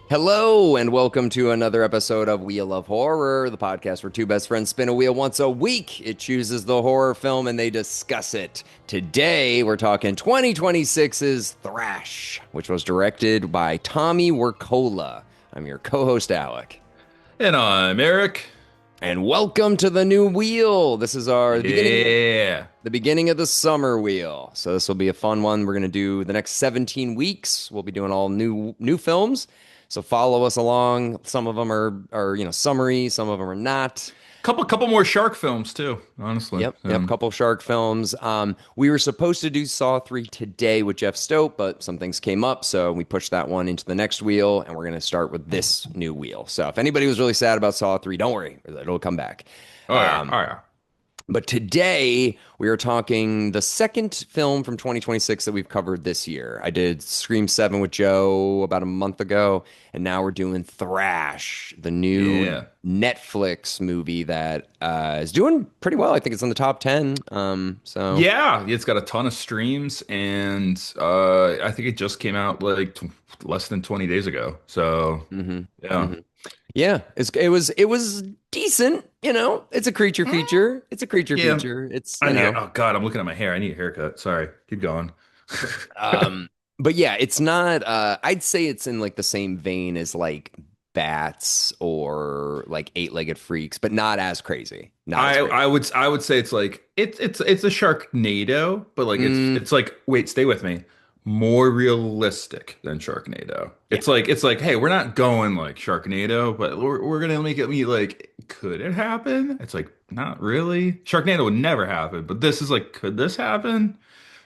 Hello, and welcome to another episode of Wheel of Horror, the podcast where two best friends spin a wheel once a week. It chooses the horror film and they discuss it. Today, we're talking 2026's Thrash, which was directed by Tommy Wirkola. I'm your co host, Alec. And I'm Eric. And welcome to the new wheel. This is our Yeah. the beginning of the summer wheel. So this will be a fun one. We're gonna do the next 17 weeks. We'll be doing all new films. So follow us along. Some of them are summary. Some of them are not. Couple more shark films too, honestly. Yep. Couple shark films. We were supposed to do Saw 3 today with Jeff Stope, but some things came up, so we pushed that one into the next wheel, and we're gonna start with this new wheel. So if anybody was really sad about Saw 3, don't worry, it'll come back. Oh yeah. Oh yeah. But today we are talking the second film from 2026 that we've covered this year. I did Scream 7 with Joe about a month ago, and now we're doing Thrash, the new Yeah. Netflix movie that is doing pretty well. I think it's in the top 10. Yeah, it's got a ton of streams and I think it just came out like t less than 20 days ago. So, Mhm, yeah. mhm. Yeah, it was decent. It's a creature feature. It's a creature Yeah. feature. It's I need Oh God, I'm looking at my hair. I need a haircut. Sorry. Keep going. Um, but yeah, it's not I'd say it's in like the same vein as like Bats or like Eight-Legged Freaks, but not as crazy. Not as I crazy. I would I would say it's like it's a Sharknado, but like Mm, it's like wait, stay with me. More realistic than Sharknado. yeah. It's like, hey, we're not going like Sharknado, but we're gonna make it be like, could it happen? It's like not really. Sharknado would never happen, but this is like, could this happen?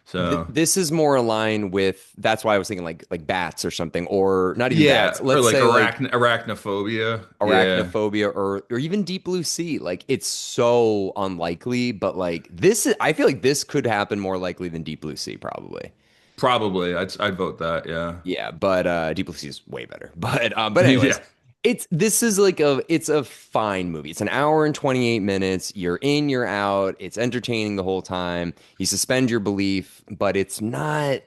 So This is more aligned with that's why I was thinking like Bats or something, or not even yeah, Bats. or Let's like say like arachnophobia. Yeah. Arachnophobia or even Deep Blue Sea. Like it's so unlikely, but like this is I feel like this could happen more likely than Deep Blue Sea probably. Probably. I'd vote that, yeah. Yeah, but Deep Blue Sea is way better. But anyways, Yeah. this is like it's a fine movie. It's an hour and 28 minutes. You're in, you're out. It's entertaining the whole time. You suspend your belief, but it's not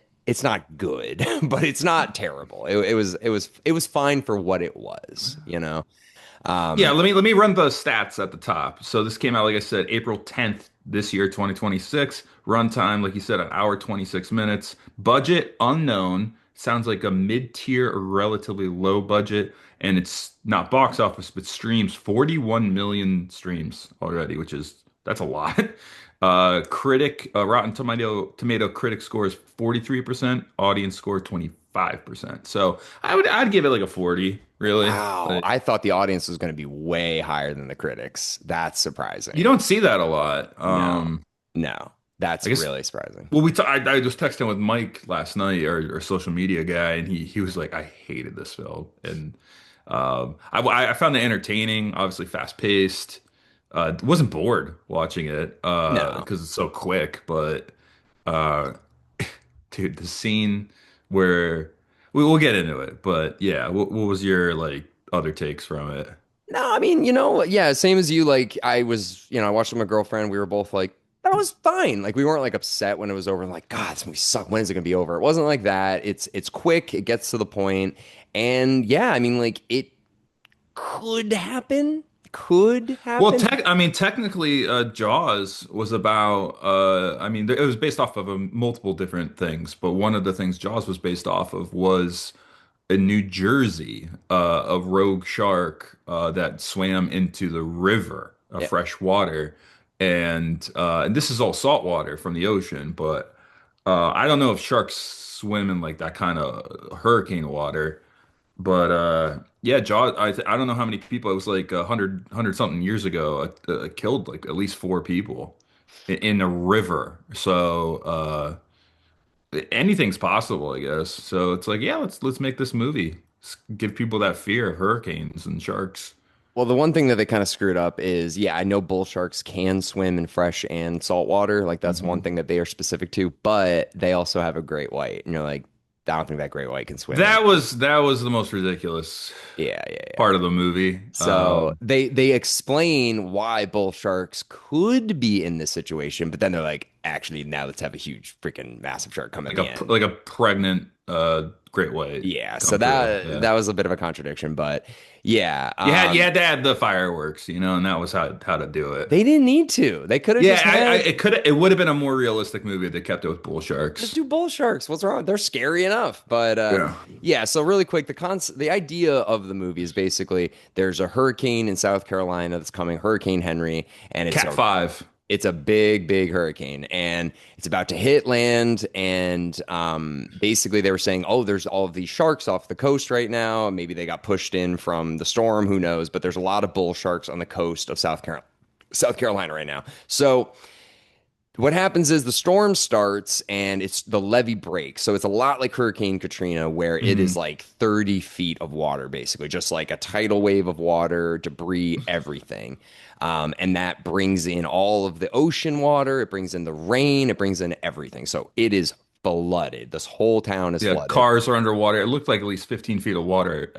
good, but it's not terrible. It was fine for what it was. Yeah, Um, let me run the stats at the top. So this came out, like I said, April 10th this year, 2026. Runtime, like you said, an hour 26 minutes. Budget unknown. Sounds like a mid-tier or relatively low budget. And it's not box office, but streams. 41 million streams already, that's a lot. Rotten Tomato critic score is 43%, audience score 25%. So I'd give it like a 40, really. wow, Like, I thought the audience was going to be way higher than the critics. That's you surprising. don't see that a lot. No, no, that's I guess. really surprising. Well, I was texting with Mike last night, our social media guy, and he was like, I hated this film, and I found it entertaining, obviously fast paced. Wasn't bored watching it No. because it's so quick, but uh, dude, the scene where we'll get into it, but yeah, what was your like other takes from it? No, I mean, yeah, same as you. Like, I watched with my girlfriend. We were both like, that was fine. Like, we weren't like upset when it was over. Like, God, this movie sucked. When is it gonna be over? It wasn't like that. It's quick. It gets to the point. And yeah, I mean, like, it could happen. Could Well, happen. I mean, technically, Jaws was about. I mean, it was based off of multiple different things, but one of the things Jaws was based off of was in New Jersey, a rogue shark that swam into the river of Yeah. fresh water, and this is all salt water from the ocean, but I don't know if sharks swim in like that kind of hurricane water. But yeah, Jaws. I don't know how many people. It was like 100 something years ago. Killed like at least 4 people in a river. So anything's possible, I guess. So it's like, yeah, let's make this movie. Give people that fear of hurricanes and sharks. Well, the one thing that they kind of screwed up is, yeah, I know bull sharks can swim in fresh and salt water. Like that's one Mhm. thing that they are specific to, but they also have a great white. And you're like, I don't think that great white can swim in. That was the most ridiculous Yeah, yeah, yeah. part of the movie. So they explain why bull sharks could be in this situation, but then they're like, actually, now let's have a huge freaking massive shark come at Like the a end. like a pregnant great white Yeah, so come through. that Yeah. was a bit of a contradiction, but yeah, You had to add the fireworks, you know, and that was how to do it. they didn't need to. They could have Yeah, just had it would have been a more realistic movie if they kept it with bull just sharks. do bull sharks. What's wrong? They're scary enough. But Yeah. yeah, so really quick, the idea of the movie is basically there's a hurricane in South Carolina that's coming, Hurricane Henry, and Cat 5. it's a big, big hurricane, and it's about to hit land. And basically, they were saying, "Oh, there's all of these sharks off the coast right now. Maybe they got pushed in from the storm. Who knows?" But there's a lot of bull sharks on the coast of South Carolina right now. So what happens is the storm starts and it's the levee breaks. So it's a lot like Hurricane Katrina, where it is Hmm. like 30 feet of water, basically, just like a tidal wave of water, debris, everything. And that brings in all of the ocean water, it brings in the rain, it brings in everything. So it is flooded. This whole town is Yeah, flooded cars are underwater. It looked like at least 15 feet of water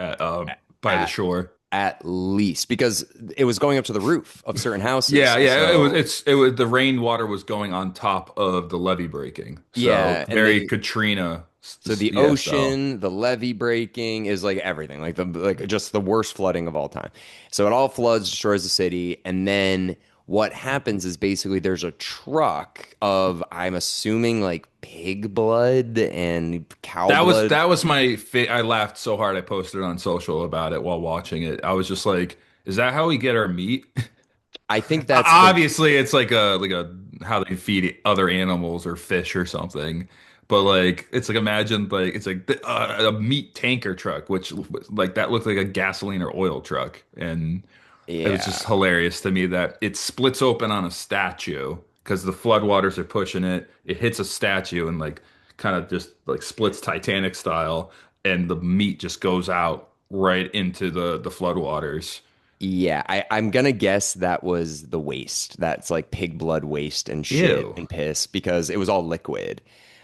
by the at, shore. at least because it was going up to the roof of certain houses. Yeah, So it was the rainwater was going on top of the levee breaking. So yeah, and very they Katrina, so the yeah, style. ocean, the levee breaking is like everything, like just the worst flooding of all time. So it all floods, destroys the city, and then what happens is basically there's a truck of I'm assuming like pig blood and cow blood. That was my I laughed so hard I posted on social about it while watching it. I was just like, is that how we get our meat? I think that's the Obviously, it's like a how they feed other animals or fish or something. But like it's like imagine like it's like a meat tanker truck, which like that looked like a gasoline or oil truck, and it was yeah. just hilarious to me that it splits open on a statue because the floodwaters are pushing it. It hits a statue and like kind of just like splits Titanic style, and the meat just goes out right into the floodwaters. Yeah, I'm gonna guess that was the waste. That's like pig blood waste and shit Ew. and piss because it was all liquid.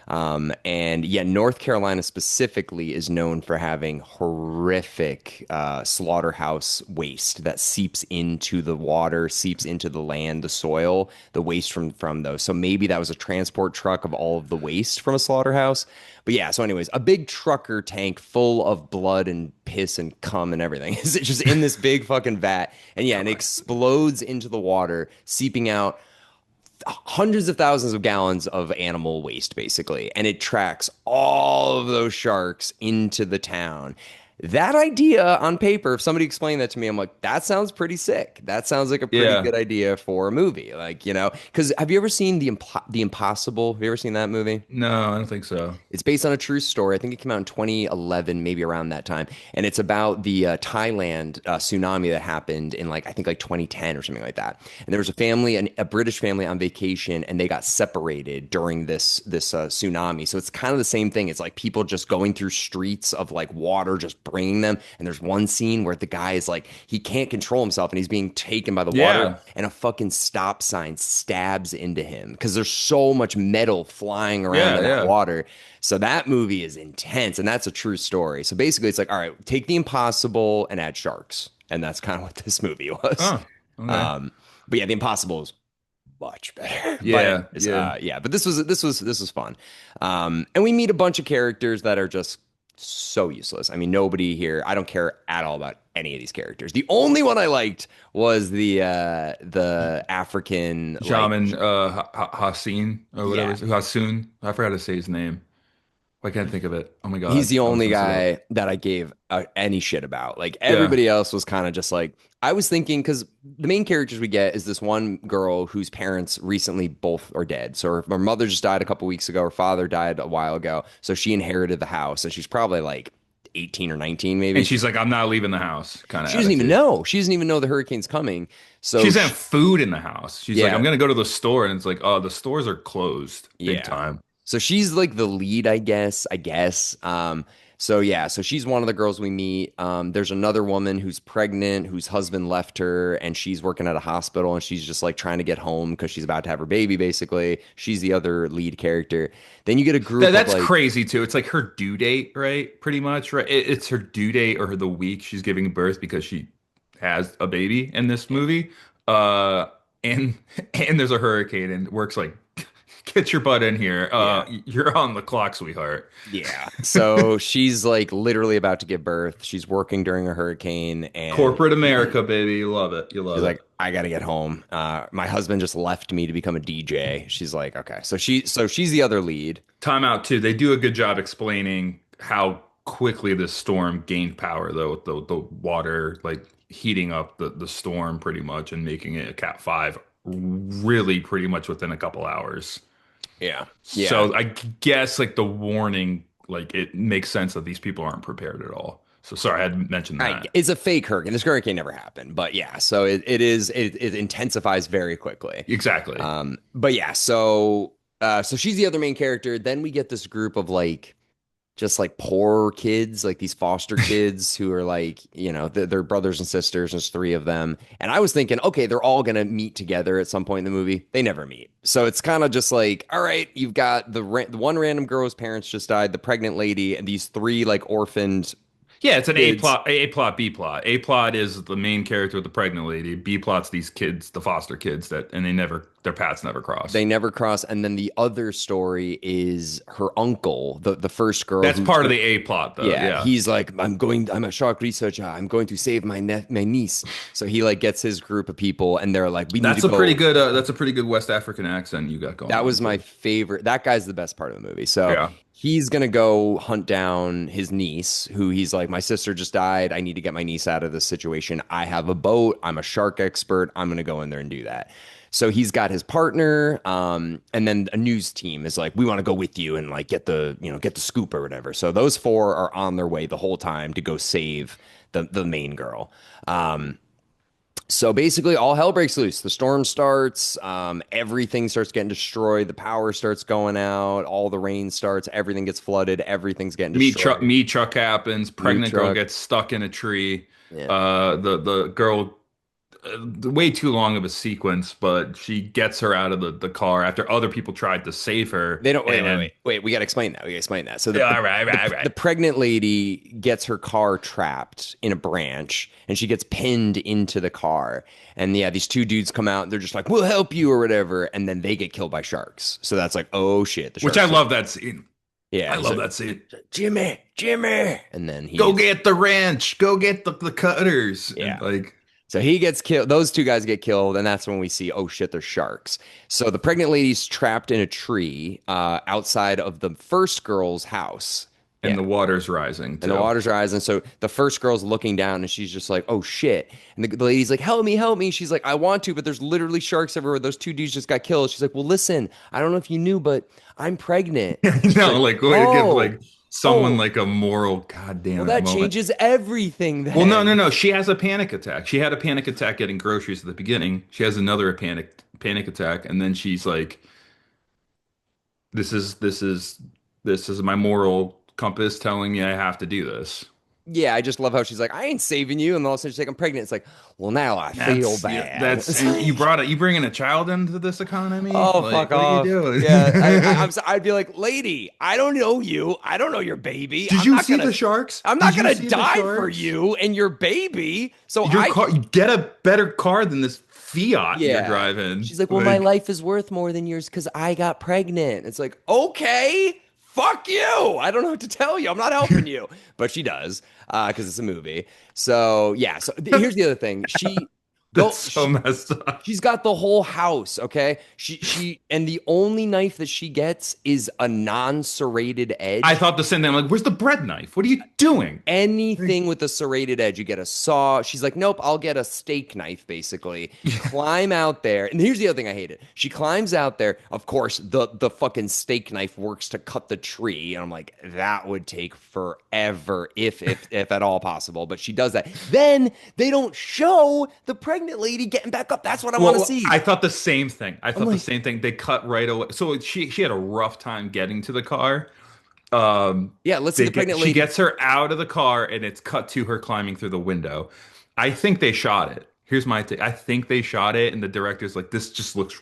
And yeah, North Carolina specifically is known for having horrific slaughterhouse waste that seeps into the water, seeps into the land, the soil, the waste from those. So maybe that was a transport truck of all of the waste from a slaughterhouse. But yeah, so anyways, a big trucker tank full of blood and piss and cum and everything is just in this big fucking vat. And yeah, and it God. explodes into the water, seeping out hundreds of thousands of gallons of animal waste, basically. And it tracks all of those sharks into the town. That idea on paper, if somebody explained that to me, I'm like, that sounds pretty sick. That sounds like a pretty Yeah. good idea for a movie. Like, because have you ever seen The Impossible? Have you ever seen that movie? No, I don't think so. It's based on a true story. I think it came out in 2011, maybe around that time. And it's about the Thailand tsunami that happened in like, I think like 2010 or something like that. And there was a family, a British family on vacation, and they got separated during this tsunami. So it's kind of the same thing. It's like people just going through streets of like water, just bringing them. And there's one scene where the guy is like, he can't control himself and he's being taken by the water, Yeah. and a fucking stop sign stabs into him because there's so much metal flying around Yeah, in that yeah. water. So that movie is intense, and that's a true story. So basically, it's like, all right, take the impossible and add sharks, and that's kind of what this movie was. Oh, okay. Um, but yeah, the impossible is much better. But Yeah, anyways, yeah. yeah, but this was fun. And we meet a bunch of characters that are just so useless. I mean, nobody here. I don't care at all about any of these characters. The only one I liked was the African like Jamin Hassin or whatever. yeah. Hassoon. I forgot to say his name. I can't think of it. Oh my He's God. the I was only messing it up. guy that I gave any shit about. Like Yeah. everybody else was kind of just like I was thinking because the main characters we get is this one girl whose parents recently both are dead. So her mother just died a couple weeks ago. Her father died a while ago. So she inherited the house, and she's probably like 18 or 19 And maybe. she's like, I'm not leaving the house kind of She doesn't even attitude. know. She doesn't even know the hurricane's coming. She So doesn't have food in the house. She's like, I'm yeah, gonna go to the store, and it's like, oh, the stores are closed, big yeah. time. So she's like the lead, I guess. So yeah, so she's one of the girls we meet. There's another woman who's pregnant, whose husband left her, and she's working at a hospital, and she's just like trying to get home because she's about to have her baby, basically. She's the other lead character. Then you get a group of That's like, crazy too. It's like her due date, right? Pretty much, right? It's her due date or the week she's giving birth because she has a baby in this movie. Uh, and and there's a hurricane and works like Get your butt in here. Yeah. You're on the clock, sweetheart. Yeah. So she's like literally about to give birth. She's working during a hurricane and Corporate America, baby. You love it. You she's love it. like, I gotta get home. My husband just left me to become a DJ. She's like, okay. So she's the other lead. Timeout too. They do a good job explaining how quickly this storm gained power, though, with the water like heating up the storm pretty much and making it a Cat 5 really pretty much within a couple hours. Yeah. Yeah. So I guess like the warning, like it makes sense that these people aren't prepared at all. So sorry, I had mentioned that. It's a fake hurricane. This hurricane never happened, but yeah, so it intensifies very quickly. Exactly. But yeah, so she's the other main character. Then we get this group of like just like poor kids, like these foster kids who are like, they're brothers and sisters. There's three of them. And I was thinking, okay, they're all going to meet together at some point in the movie. They never meet. So it's kind of just like, all right, you've got the one random girl's parents just died, the pregnant lady, and these three like orphaned Yeah, it's an kids. A plot, B plot. A plot is the main character with the pregnant lady. B plot's these kids, the foster kids and their paths never cross. They never cross. And then the other story is her uncle, the first girl That's who, part of the A plot, though. yeah, Yeah. he's like, I'm a shark researcher. I'm going to save my niece. So he like gets his group of people and they're like, we need to go. That's a pretty good West African accent you got going That on was my too. favorite. That guy's the best part of the movie. So Yeah. he's gonna go hunt down his niece, who he's like, my sister just died. I need to get my niece out of this situation. I have a boat. I'm a shark expert. I'm gonna go in there and do that. So he's got his partner, and then a news team is like, we want to go with you and like get the scoop or whatever. So those four are on their way the whole time to go save the main girl. So basically, all hell breaks loose. The storm starts. Everything starts getting destroyed. The power starts going out. All the rain starts. Everything gets flooded. Everything's getting destroyed. Meat truck happens. Meat Pregnant girl truck. gets stuck in a tree. Yeah. The girl way too long of a sequence, but she gets her out of the car after other people tried to save her. They don't wait, wait, And wait, wait. We got to explain that. We got to explain that. So all right, all the right. pregnant lady gets her car trapped in a branch, and she gets pinned into the car. And yeah, these two dudes come out, and they're just like, "We'll help you" or whatever, and then they get killed by sharks. So that's like, oh shit, the Which sharks. I love that scene. Yeah, I love that scene. Jimmy, and then Go get the wrench. Go get the cutters. And yeah. like, So he gets killed. Those two guys get killed, and that's when we see, oh shit, they're sharks. So the pregnant lady's trapped in a tree outside of the first girl's house. and Yeah. the water's rising And the too. water's rising. So the first girl's looking down and she's just like, oh shit. And the lady's like, help me, help me. She's like, I want to, but there's literally sharks everywhere. Those two dudes just got killed. She's like, well, listen, I don't know if you knew, but I'm pregnant. She's No, like, like way to give oh, like someone oh, like a moral well, goddamn it that moment. changes everything Well, no, no, then. no. She has a panic attack. She had a panic attack getting groceries at the beginning. She has another panic attack, and then she's like, "This is this is my moral compass telling me I have to do this." Yeah, I just love how she's like, I ain't saving you. And all of a sudden she's like, I'm pregnant. It's like, well, now I feel bad. That's you brought it. You bringing a child into this economy? Oh, Like, fuck what are you off. doing? Yeah, I'd be like, lady, I don't know you. I don't know your baby. Did you see the sharks? I'm not Did you gonna see the die for sharks? you and your baby. So Your I car, can, you get a better car than this Fiat you're yeah. driving. She's like, well, my life is worth more than yours because I got pregnant. It's like, okay, fuck you. I don't know what to tell you. I'm not helping you. But she does, because it's a movie. So yeah. So here's the other thing. That's Go. so messed up. She's got the whole house, okay? And the only knife that she gets is a non-serrated I edge. thought the same thing. I'm like, where's the bread knife? What are you doing? Anything with a serrated edge, you get a saw. She's like, nope, I'll get a steak knife, basically. Climb out there. And here's the other thing I hated. She climbs out there. Of course, the fucking steak knife works to cut the tree. And I'm like, that would take forever, if at all possible. But she does that. Then they don't show the pregnant lady getting back up. That's what I want to see. I thought the same thing. I thought the like, same thing. They cut right away. So she had a rough time getting to the car. yeah, let's see the pregnant She lady. gets her out of the car and it's cut to her climbing through the window. I think they shot it. Here's my take. I think they shot it, and the director's like, "This just looks.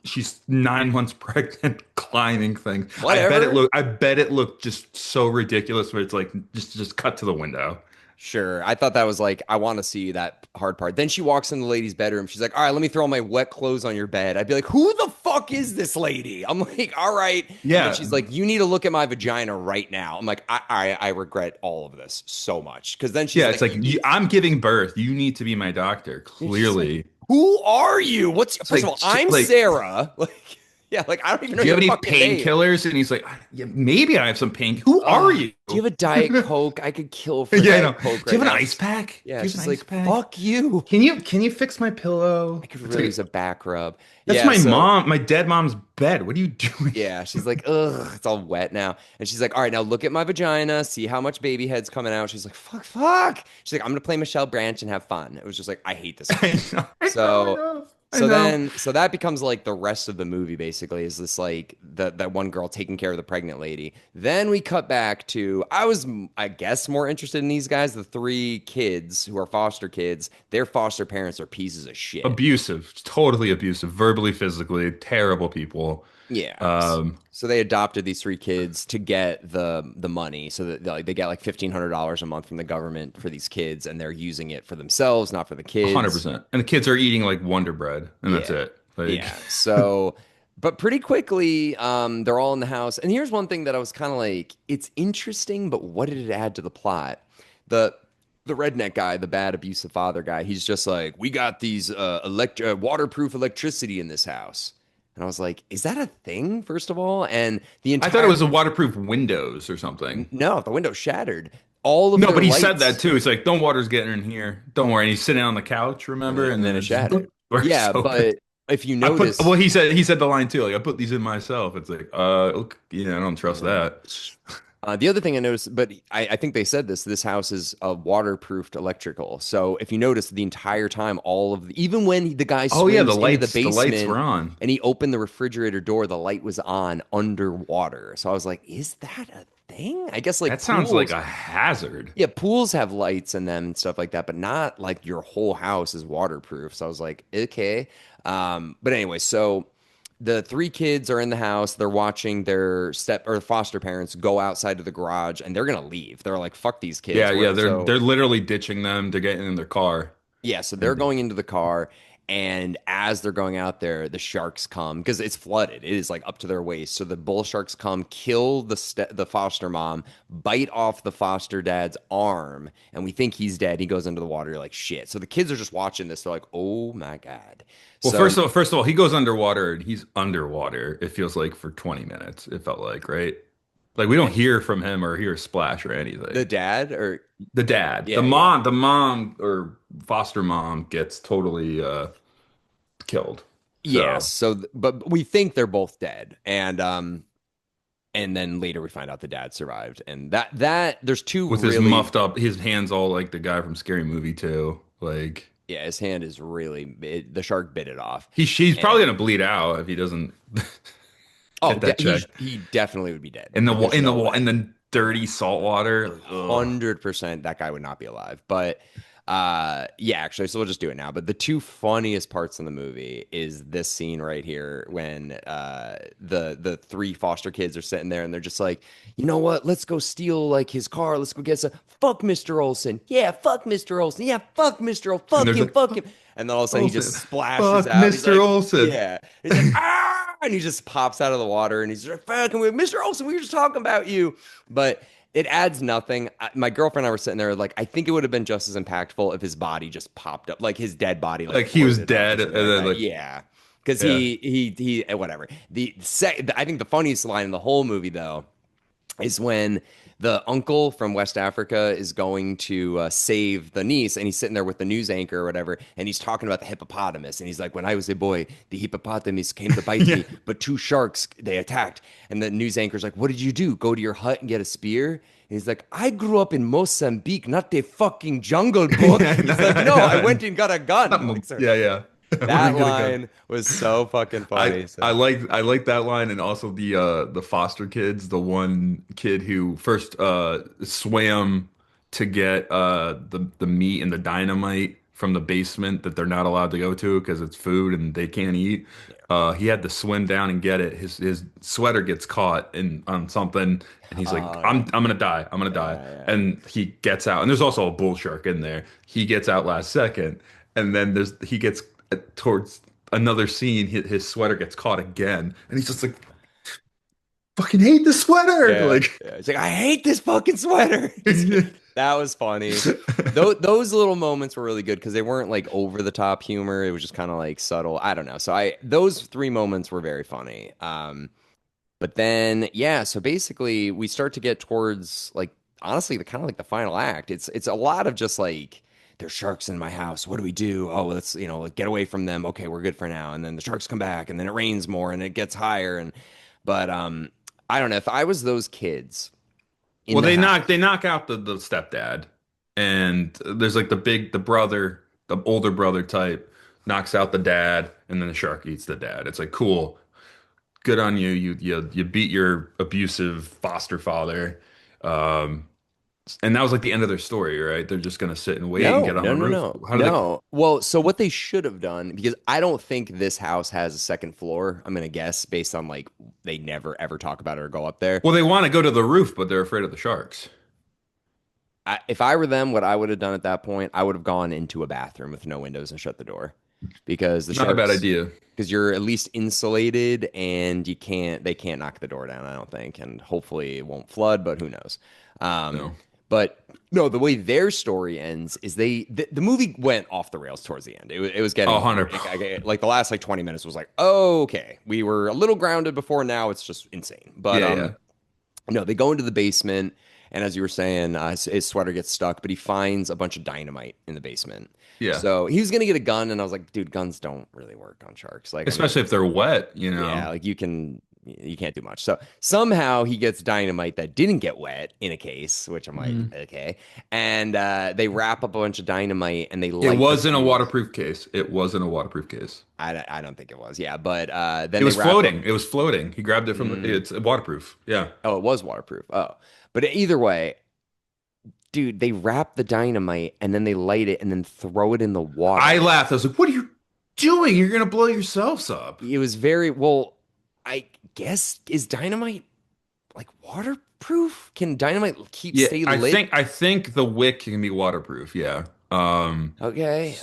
She's 9 months pregnant, climbing things. Whatever. I bet it looked just so ridiculous. Where it's like, just cut to the window. Sure. I thought that was like, I want to see that hard part. Then she walks in the lady's bedroom. She's like, all right, let me throw all my wet clothes on your bed. I'd be like, who the fuck is this lady? I'm like, all right. And then Yeah, she's like, you need to look at my vagina right now. I'm like, I regret all of this so much. Cause then she's yeah. It's like, like I'm giving birth. You need to be my doctor. and she's like, Clearly, who are you? What's, it's first of like all, I'm like. Sarah. Like, yeah, like, I don't even know Do you have your any fucking name. painkillers? And he's like, yeah, maybe I have some pain. Who are you? Do you have a Diet Coke? I could kill for a Yeah, I know. Diet Coke Do you right have an now. ice pack? Yeah, Do you have she's an ice like, pack? fuck you. Can you fix my I pillow? could It's really use like a back rub. that's Yeah, my so mom, my dead mom's bed. What are you doing? yeah, she's like, ugh, it's all wet now. And she's like, all right, now look at my vagina, see how much baby head's coming out. She's like, fuck, fuck. She's like, I'm gonna play Michelle Branch and have fun. It was just like, I hate this I movie. know, I know, I So know, I so know. then so that becomes like the rest of the movie basically is this like that one girl taking care of the pregnant lady. Then we cut back to I guess more interested in these guys, the three kids who are foster kids. Their foster parents are pieces of shit. Abusive, totally abusive, verbally, physically, terrible people. Yeah. Um, So they adopted these three kids to get the money, so that like they get like $1,500 a month from the government for these kids, and they're using it for themselves, not for the kids. 100%. And the kids are eating like Wonder Bread, and that's Yeah, it. Like, yeah. So, but pretty quickly, they're all in the house. And here's one thing that I was kind of like, it's interesting, but what did it add to the plot? The the redneck guy, the bad abusive father guy, he's just like, we got these waterproof electricity in this house. And I was like, is that a thing, first of all? And the I thought it entire was a waterproof windows or something. no, the window shattered. All of No, their but he said that lights, too. He's like, "Don't water's getting in here. Don't worry." And he's sitting on the couch, remember? And and then then it it just shattered. works Yeah, so. but if you I put notice, well, he said the line too. Like I put these in myself. It's like, okay, I don't trust yeah. that. The other thing I noticed, but I think they said this house is a waterproofed electrical. So if you notice the entire time, even when the guy Oh yeah, swims into the the lights basement were on. and he opened the refrigerator door, the light was on underwater. So I was like, is that a thing? I guess like That sounds like pools. a hazard. Yeah, pools have lights in them and stuff like that, but not like your whole house is waterproof. So I was like, okay. But anyway, so the three kids are in the house. They're watching their step or foster parents go outside to the garage and they're gonna leave. They're like, fuck these kids. Yeah, yeah, So they're literally ditching them. They're getting in their car. yeah, so they're And going into the car, and as they're going out there, the sharks come because it's flooded. It is like up to their waist. So the bull sharks come, kill the foster mom, bite off the foster dad's arm, and we think he's dead. He goes into the water. You're like shit. So the kids are just watching this. They're like, oh my god. well, So first of all, he goes underwater and he's underwater. It feels like for 20 minutes. It felt like, right? Like we don't hear from him or hear a splash or anything. the dad, or The dad, yeah, yeah. the mom or foster mom gets totally killed. Yes. So But we think they're both dead, and then later we find out the dad survived, and that there's two with his really. muffed up, his hands all like the guy from Scary Movie too. Like Yeah, his hand is the shark bit it off. he's And probably gonna bleed out if he doesn't oh, get that checked. he definitely would be dead. In the There's no in way. the dirty salt water. Ugh. 100% that guy would not be alive. But yeah, actually, so we'll just do it now. But the two funniest parts in the movie is this scene right here when the three foster kids are sitting there and they're just like, you know what? Let's go steal like his car. Let's go get some. Fuck Mr. Olson. Yeah, fuck Mr. Olson. Yeah, fuck Mr. Olson. And Fuck there's him. like, Fuck him. fuck And then all of a sudden he Olsen. just splashes Fuck out. He's Mr. like, Olsen. yeah. He's like, ah, and he just pops out of the water and he's like, fucking with Mr. Olson. We were just talking about you. But it adds nothing. My girlfriend and I were sitting there like, I think it would have been just as impactful if his body just popped up, like his dead body, like Like he was floated up or dead, and something like then that. like Yeah, because yeah. he whatever. I think the funniest line in the whole movie though is when the uncle from West Africa is going to save the niece, and he's sitting there with the news anchor or whatever, and he's talking about the hippopotamus, and he's like, "When I was a boy, the hippopotamus came to bite Yeah. me, but two sharks they attacked." And the news anchor's like, "What did you do? Go to your hut and get a spear?" And he's like, "I grew up in Mozambique, not the fucking Jungle Book." Yeah, He's like, "No, I went and got a gun." Like, sir, yeah, yeah. Where that you gonna go? line was so fucking funny. So I like that line and also the foster kids, the one kid who first swam to get the meat and the dynamite from the basement that they're not allowed to go to because it's food and they can't eat. He had to swim down and get it. His sweater gets caught in on something, and he's like, Oh "I'm no. I'm gonna die. I'm gonna die." Yeah, yeah. And he gets out, and there's also a bull shark in there. He gets out last second, and then he gets towards another scene. His sweater gets caught again, and he's just like, "Fucking hate the sweater!" Yeah, Like. yeah. It's like I hate this fucking sweater. That was funny. Those little moments were really good because they weren't like over the top humor. It was just kind of like subtle. I don't know. So I those three moments were very funny. But then yeah, so basically we start to get towards like honestly the kind of like the final act. It's a lot of just like there's sharks in my house. What do we do? Oh, let's like, get away from them. Okay, we're good for now. And then the sharks come back, and then it rains more, and it gets higher. But I don't know if I was those kids in Well, the they house. knock out the stepdad, and there's like the brother, the older brother type, knocks out the dad, and then the shark eats the dad. It's like cool, good on you. You beat your abusive foster father, um, and that was like the end of their story, right? They're just gonna sit and wait and No, get on no, the no, roof. no, How do they? no. Well, so what they should have done, because I don't think this house has a second floor. I'm gonna guess based on like they never ever talk about it or go up there. Well, they want to go to the roof, but they're afraid of the sharks. If I were them, what I would have done at that point, I would have gone into a bathroom with no windows and shut the door because the Not a bad sharks, idea. because you're at least insulated and they can't knock the door down, I don't think. And hopefully it won't flood, but who knows? Um, No. but no, the way their story ends is the movie went off the rails towards the end. It was Oh, getting Hunter. like the last like 20 minutes was like, oh, okay, we were a little grounded before. Now it's just insane. But Yeah, yeah, no, they go into the basement, and as you were saying, his sweater gets stuck, but he finds a bunch of dynamite in the basement. yeah. So he was gonna get a gun, and I was like, dude, guns don't really work on sharks. Like, I mean, Especially if they're wet, you yeah, know. like you can't do much. So somehow he gets dynamite that didn't get wet in a case, which I'm like, Mm. okay. And they wrap up a bunch of dynamite and they It light the was in a fuse. waterproof case. It was in a waterproof case. I don't think it was, yeah, but then It they was wrap up. floating. It was floating. He grabbed it from Mm, it's waterproof. Yeah. oh, it was waterproof. Oh, but either way, dude, they wrap the dynamite and then they light it and then throw it in the I water. laughed. I was like, "What are you doing? You're gonna blow yourselves up." It was very well, I guess is dynamite like waterproof? Can dynamite keep Yeah, stay I lit? think I think the wick can be waterproof. Yeah. Okay.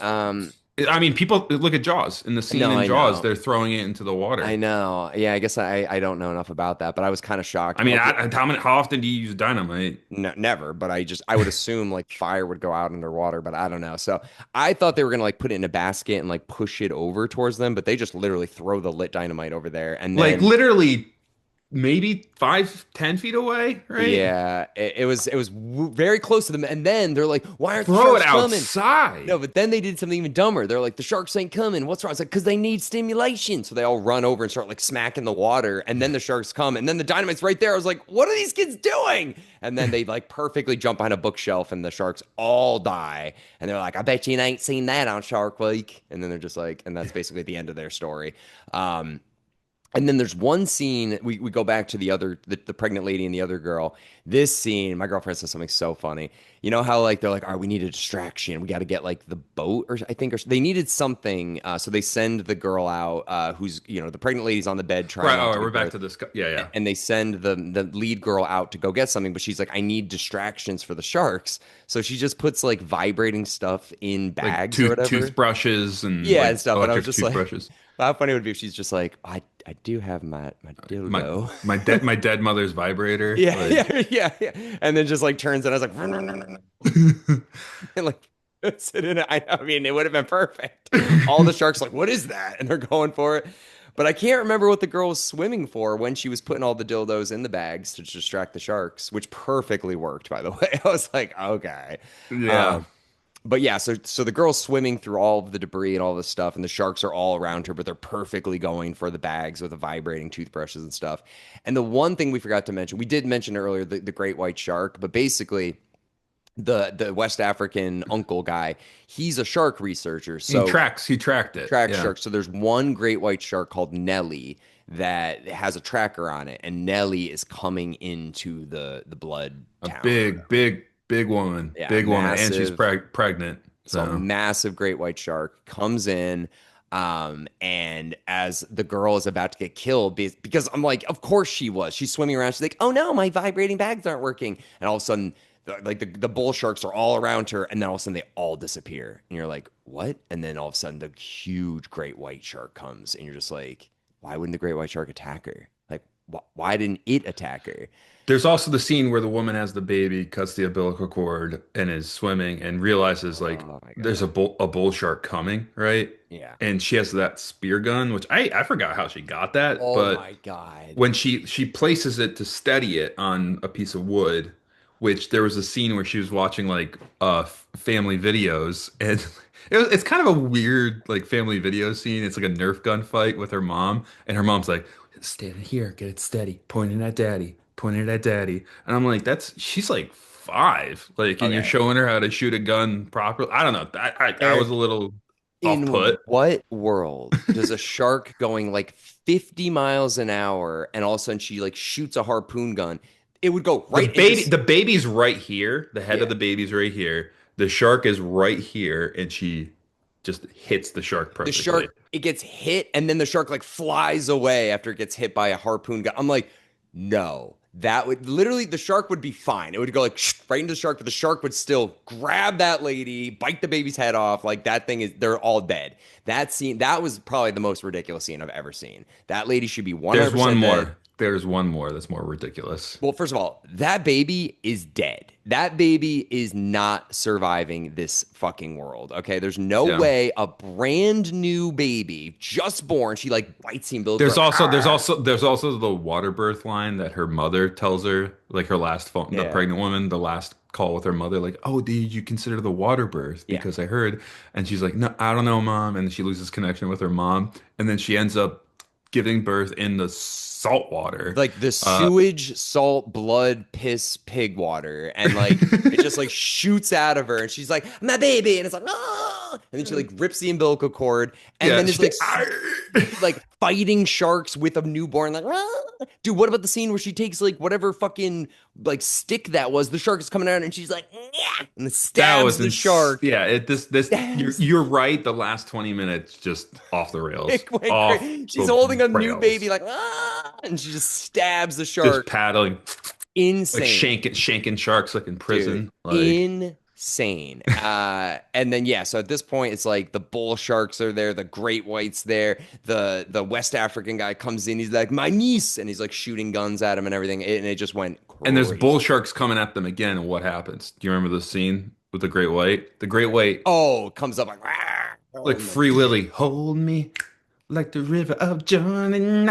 I mean, people look at Jaws. In the scene No, in I Jaws, know. they're throwing it into the I water. know. Yeah, I guess I don't know enough about that, but I was kind of shocked. I I'm mean, like, what? how often do you use dynamite? No, never, but I would assume like fire would go out underwater, but I don't know. So I thought they were gonna like put it in a basket and like push it over towards them, but they just literally throw the lit dynamite over there, and Like then literally, maybe 5, 10 feet away, right? yeah, it was very close to them, and then they're like, "Why aren't the Throw it sharks coming?" No, outside. but then they did something even dumber. They're like, "The sharks ain't coming. What's wrong?" It's like, "Because they need stimulation." So they all run over and start like smacking the water, and then the sharks come, and then the dynamite's right there. I was like, "What are these kids doing?" And then they like perfectly jump behind a bookshelf, and the sharks all die. And they're like, "I bet you ain't seen that on Shark Week." And then they're just like, and that's basically the end of their story. Um, and then there's one scene, we go back to the pregnant lady and the other girl. This scene, my girlfriend says something so funny. You know how like they're like, all right, we need a distraction. We got to get like the boat or I think or they needed something. So they send the girl out, who's the pregnant lady's on the bed trying Right. not All to right. We're give back birth. to this. Yeah. Yeah. And they send the lead girl out to go get something, but she's like, I need distractions for the sharks. So she just puts like vibrating stuff in Like bags or whatever. toothbrushes and Yeah, and like stuff. And I was electric just like, toothbrushes. how funny it would be if she's just like, I do have my My dildo. my dead mother's vibrator. Yeah, Like yeah, yeah, yeah. And then just like turns and I was like, and like puts it in it. I mean, it would have been perfect. All the sharks like, what is that? And they're going for it. But I can't remember what the girl was swimming for when she was putting all the dildos in the bags to distract the sharks, which perfectly worked, by the way. I was like, okay. yeah. Um, but yeah, so the girl's swimming through all of the debris and all this stuff, and the sharks are all around her, but they're perfectly going for the bags with the vibrating toothbrushes and stuff. And the one thing we forgot to mention, we did mention earlier the great white shark, but basically the West African uncle guy, he's a shark researcher. So He tracked it. track Yeah. sharks. So there's one great white shark called Nelly that has a tracker on it, and Nelly is coming into the blood A town or big, whatever. big, big woman. Yeah, Big woman. And she's massive. pregnant. So a So massive great white shark comes in, and as the girl is about to get killed, because I'm like, of course she was. She's swimming around. She's like, oh no, my vibrating bags aren't working. And all of a sudden, the bull sharks are all around her, and then all of a sudden they all disappear. And you're like, what? And then all of a sudden the huge great white shark comes, and you're just like, why wouldn't the great white shark attack her? Like, why didn't it attack her? there's also the scene where the woman has the baby, cuts the umbilical cord, and is swimming and realizes like Oh my there's God. a bull shark coming, right? Yeah. And she has that spear gun, which I forgot how she got that, Oh but my God. when she places it to steady it on a piece of wood, which there was a scene where she was watching like family videos, and it's kind of a weird like family video scene. It's like a Nerf gun fight with her mom, and her mom's like, "Stand here, get it steady, pointing at daddy, pointing at daddy," and I'm like, "That's she's like 5, like, and you're Okay. showing her how to shoot a gun properly." I don't know. I was a Eric, little off in put. what world does a shark going like 50 miles an hour and all of a sudden she like shoots a harpoon gun? It would go right into, The baby's right here. The head of yeah. the baby's right here. The shark is right here, and she just hits the shark The perfectly. shark, it gets hit, and then the shark like flies away after it gets hit by a harpoon gun. I'm like, no, that would literally, the shark would be fine. It would go like right into the shark, but the shark would still grab that lady, bite the baby's head off. Like that thing is, they're all dead. That scene, that was probably the most ridiculous scene I've ever seen. That lady should be There's one 100% dead. more. There's one more that's more ridiculous. Well, first of all, that baby is dead. That baby is not surviving this fucking world. Okay. There's no Yeah. way a brand new baby, just born, she like bites the umbilical cord. There's also the water birth line that her mother tells her, like her last phone, the Yeah. pregnant woman, the last call with her mother, like, "Oh, did you consider the water birth? Yeah. Because I heard," and she's like, "No, I don't know, mom," and she loses connection with her mom, and then she ends up giving birth in the salt water. Like the Uh, sewage, salt, blood, piss, pig water. And like it just like shoots out of her. And she's like, my baby. And it's like, oh. And then she like rips the umbilical cord and yeah, then is she, like fighting sharks with a newborn. Like, ah. Dude, what about the scene where she takes like whatever fucking like stick that was? The shark is coming out and she's like, yeah, and then that stabs was the shark. yeah. This Stabs you're right. The last 20 minutes just off the rails, it went off crazy. She's the holding a new baby, rails. like, ah, and she just stabs the Just shark. paddling, like Insane, shanking sharks like in dude. prison. Like, Insane. And then yeah, so at this point, it's like the bull sharks are there, the great whites there, the West African guy comes in, he's like, my niece, and he's like shooting guns at him and everything. And it just went and there's bull crazy. sharks coming at them again. And what happens? Do you remember the scene with the great white? The great white, Oh, it comes up like, "Rah!" Oh like my Free Willy, hold me like the river of Jordan.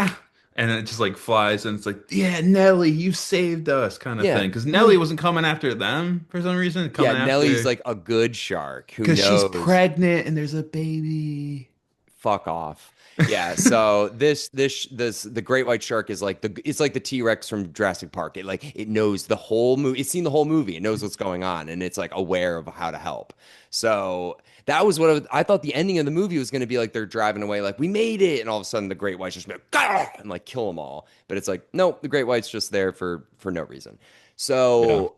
And it just like flies, and it's like, yeah, Nelly, you saved us, kind of yeah. thing. Because Nelly Nelly. wasn't coming after them for some reason, Yeah, coming Nellie's after like a good shark who because she's knows. pregnant and there's a baby. Fuck off. Yeah, so this the great white shark is like it's like the T-Rex from Jurassic Park. It like it knows the whole movie. It's seen the whole movie. It knows what's going on and it's like aware of how to help. So that was what I thought the ending of the movie was going to be like they're driving away like we made it and all of a sudden the great white's just be like, "Gah!" and like kill them all. But it's like no, the great white's just there for no reason. Yeah. So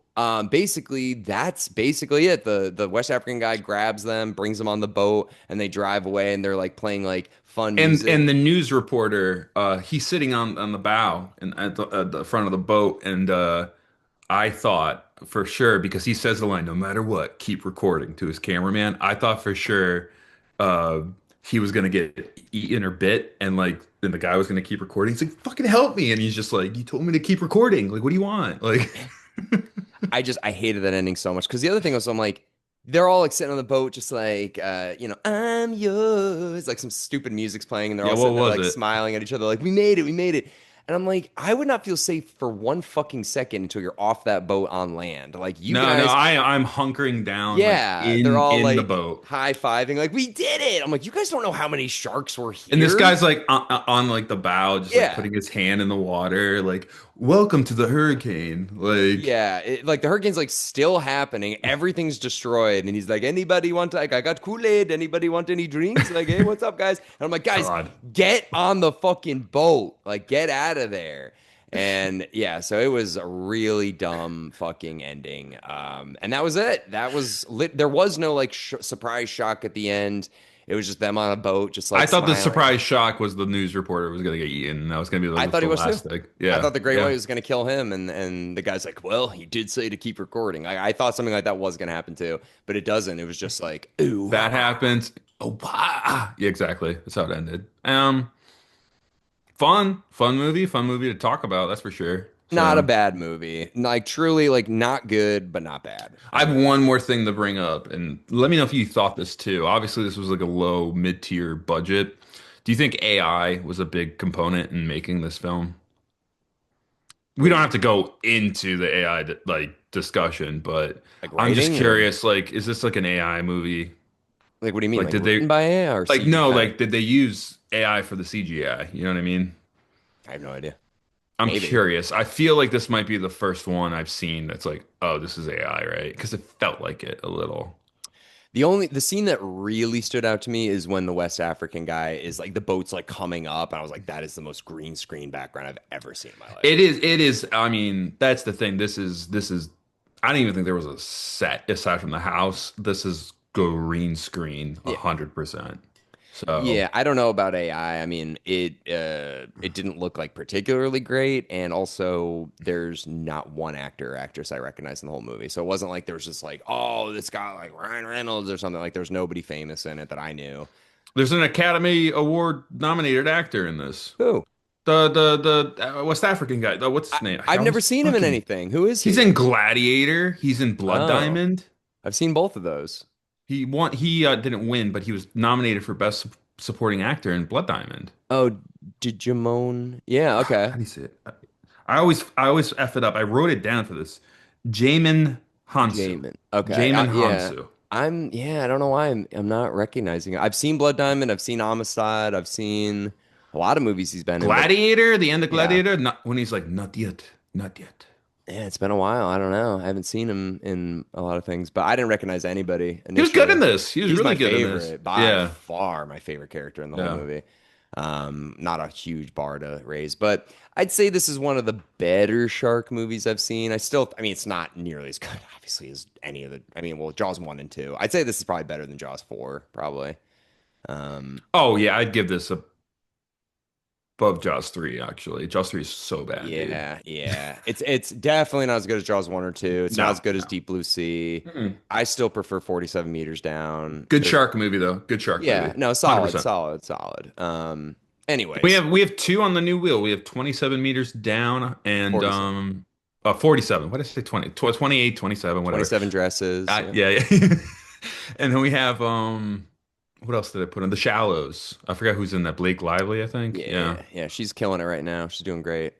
basically that's basically it. The West African guy grabs them, brings them on the boat, and they drive away and they're like playing like fun And music. the news reporter, he's sitting on the bow and at the front of the boat, and I thought for sure because he says the line, "No matter what, keep recording" to his cameraman. I thought for sure uh, he was gonna get eaten or bit, and like then the guy was gonna keep recording. He's like, "Fucking help me!" And he's just like, "You told me to keep recording. Like, what do you want?" Like, I hated that ending so much because the other thing was I'm like they're all like sitting on the boat just like I'm yours like some stupid music's playing and they're yeah, all what sitting there was like it? smiling at each other like we made it and I'm like I would not feel safe for one fucking second until you're off that boat on land like you No, guys. I'm hunkering down like Yeah, they're all in the like boat. high-fiving, like, we did it. I'm like, you guys don't know how many sharks were And this here. guy's like on like the bow, just like Yeah. putting his hand in the water, like "Welcome to the hurricane." Like, Yeah. Like the hurricane's like still happening. Everything's destroyed. And he's like, anybody want like I got Kool-Aid. Anybody want any drinks? Like, hey, what's up, guys? And I'm like, guys, God, get on the fucking boat. Like, get out of there. And yeah, so it was a really dumb fucking ending. And that was it. That was lit. There was no like surprise shock at the end. It was just them on a boat, just I like thought the smiling. surprise shock was the news reporter was gonna get eaten. And that was gonna be I thought the he was too. last thing. I Yeah, thought the Great White yeah. was going to kill him, and the guy's like, "Well, he did say to keep recording." I thought something like that was going to happen too, but it doesn't. It was just like, "Ooh, That happens. Oh, wow. Yeah, exactly. That's how it ended. Fun movie to talk about. That's for sure. not a So bad movie. Like truly, like not good, but not bad." I have one more thing to bring up, and let me know if you thought this too. Obviously, this was like a low mid-tier budget. Do you think AI was a big component in making this film? What We do don't you have to mean, go into the AI like discussion, but like I'm just writing, or curious, like, is this like an AI movie? like what do you mean, Like, like did they written by AI or like no, CGI? like did they use AI for the CGI? You know what I mean? I have no idea. I'm Maybe. curious. I feel like this might be the first one I've seen that's like, oh, this is AI, right? Because it felt like it a little. The scene that really stood out to me is when the West African guy is like the boat's like coming up, and I was like, that is the most green screen background I've ever seen in my life. It is. I mean, that's the thing. This is. I didn't even think there was a set aside from the house. This is green screen, Yeah. 100%. So Yeah, I don't know about AI. I mean, it didn't look like particularly great, and also there's not one actor or actress I recognize in the whole movie. So it wasn't like there was just like, oh, this guy like Ryan Reynolds or something. Like there's nobody famous in it that I knew. there's an Academy Award nominated actor in this. Who? The West African guy. What's his name? I I've never always seen him in fucking. anything. Who is He's he? in Gladiator. He's in Blood Oh, Diamond. I've seen both of those. He won. He didn't win, but he was nominated for Best Supporting Actor in Blood Diamond. Oh, Digimon. Yeah, How okay. do you say it? I always F it up. I wrote it down for this. Jamin Hansu. Jamin. Okay. Jamin Yeah. Hansu. I don't know why I'm not recognizing it. I've seen Blood Diamond, I've seen Amistad, I've seen a lot of movies he's been in, but Gladiator, the end of yeah. Gladiator, not when he's like, not yet, not yet. Yeah, it's been a while. I don't know. I haven't seen him in a lot of things, but I didn't recognize anybody He was good in initially. this. He was He's really my good in this. favorite, by Yeah, far my favorite character in the whole yeah. movie. Not a huge bar to raise, but I'd say this is one of the better shark movies I've seen. I mean, it's not nearly as good, obviously, as any of the, I mean, well, Jaws 1 and 2. I'd say this is probably better than Jaws 4, probably. Um, Oh yeah, I'd give this above Jaws 3, actually. Jaws 3 is so bad, dude. yeah. It's definitely not as good as Jaws 1 or 2. It's not No, as good as no. Deep Blue Sea. Mm-mm. I still prefer 47 meters down. Good There's shark movie though. Good shark Yeah, movie. no, solid, 100%. solid, solid. Anyways, We have two on the new wheel. We have 27 meters down and 47. 47. What did I say? 28, 27, whatever. 27 dresses. Yeah. Yeah, yeah. And then we have what else did I put in? The Shallows. I forgot who's in that. Blake Lively, I think. Yeah. Yeah, she's killing it right now. She's doing great.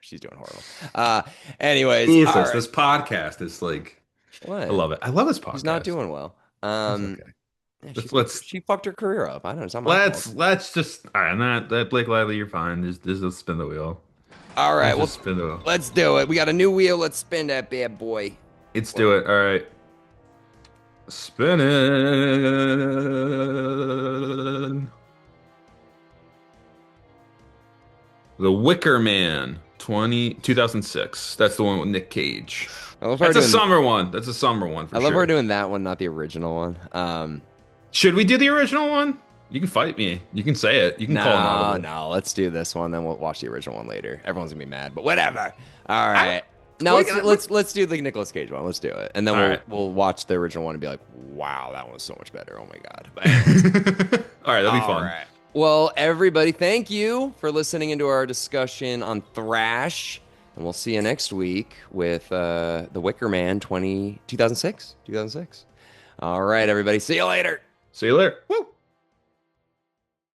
She's doing horrible. Uh, anyways, all Jesus, right. this podcast is like I What? love it. I love this She's not podcast. doing well. It's okay. Yeah, Let's she fucked her career up. I don't know. It's not my fault. let's just all right, that Blake Lively, you're fine. Just spin the wheel. All right, Let's well, just spin the wheel. let's do it. We got a new wheel. Let's spin that bad boy. Let's do it. All right. Spinning. The Wicker Man 2006. That's the one with Nick Cage. I love her That's a doing. summer one. That's a summer one I for love her sure. doing that one, not the original one. Should we do the original one? You can fight me. You can say it. You can call an No, audible. no, let's do this one, then we'll watch the original one later. Everyone's gonna be mad, but whatever. All I don't, right. Now we're gonna, let's do the Nicolas Cage one. Let's do it. And then all right. we'll watch the original one and be like, wow, that one was so much better. Oh my God. But anyways. All right, that'll be All fun. right. Well, everybody, thank you for listening into our discussion on Thrash. And we'll see you next week with The Wicker Man 2006. 2006. All right, everybody. See you later. See you later. Woo.